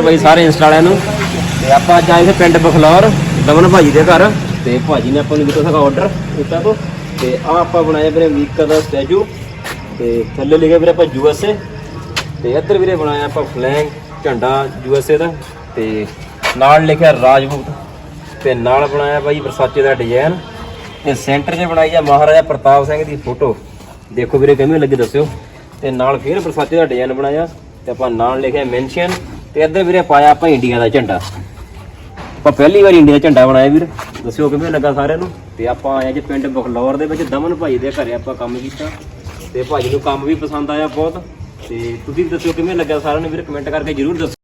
भाई सारे इंस्टा वाਲਿਆਂ ਨੂੰ ਤੇ ਆਪਾਂ ਅੱਜ ਆਏ ਸੀ ਪਿੰਡ ਬਖਲੌਰ ਦਮਨ ਭਾਜੀ ਦੇ ਘਰ ਤੇ ਭਾਜੀ ਨੇ ਆਪਾਂ ਨੂੰ ਦਿੱਤਾ ਸੀਗਾ ਆਰਡਰ ਦਿੱਤਾ ਤੋਂ ਤੇ ਆ ਆਪਾਂ ਬਣਾਇਆ ਵੀਰੇ ਵੀਕਾ ਦਾ ਸਟੈਚੂ ਤੇ ਥੱਲੇ ਲਿਖਿਆ ਵੀਰੇ ਆਪਾਂ USA ਤੇ ਇੱਧਰ ਵੀਰੇ ਬਣਾਇਆ ਆਪਾਂ ਫਲੈਗ ਝੰਡਾ USA ਦਾ ਤੇ ਨਾਲ ਲਿਖਿਆ ਰਾਜਪੂਤ ਤੇ ਨਾਲ ਬਣਾਇਆ ਭਾਈ ਵਰਸਾਚੇ ਦਾ ਡਿਜ਼ਾਈਨ ਤੇ ਸੈਂਟਰ 'ਚ ਬਣਾਈ ਆ ਮਹਾਰਾਜਾ ਪ੍ਰਤਾਪ ਸਿੰਘ ਦੀ ਫੋਟੋ ਦੇਖੋ ਵੀਰੇ ਕਿਵੇਂ ਲੱਗੇ ਦੱਸਿਓ ਤੇ ਨਾਲ ਫਿਰ ਵਰਸਾਚੇ ਦਾ ਡਿਜ਼ਾਈਨ ਬਣਾਇਆ ਤੇ ਆਪਾਂ ਨਾਲ ਲਿਖਿਆ ਮੈਂਸ਼ਨ ਤੇ ਇੱਧਰ ਵੀਰੇ ਪਾਇਆ ਆਪਾਂ ਇੰਡੀਆ ਦਾ ਝੰਡਾ ਆਪਾਂ ਪਹਿਲੀ ਵਾਰ ਇੰਡੀਆ ਦਾ ਝੰਡਾ ਬਣਾਇਆ ਵੀਰ ਦੱਸਿਓ ਕਿਵੇਂ ਲੱਗਾ ਸਾਰਿਆਂ ਨੂੰ ਤੇ ਆਪਾਂ ਆਏ ਜੀ ਪਿੰਡ ਬਖਲੌਰ ਦੇ ਵਿੱਚ ਦਮਨ ਭਾਈ ਦੇ ਘਰੇ ਆਪਾਂ ਕੰਮ ਕੀਤਾ ਤੇ ਭਾਜੀ ਨੂੰ ਕੰਮ ਵੀ ਪਸੰਦ ਆਇਆ ਬਹੁਤ ਤੇ ਤੁਸੀਂ ਦੱਸਿਓ ਕਿਵੇਂ ਲੱਗਾ ਸਾਰਿਆਂ ਨੂੰ ਵੀਰ ਕਮੈਂਟ ਕਰਕੇ ਜ਼ਰੂਰ ਦੱਸੋ।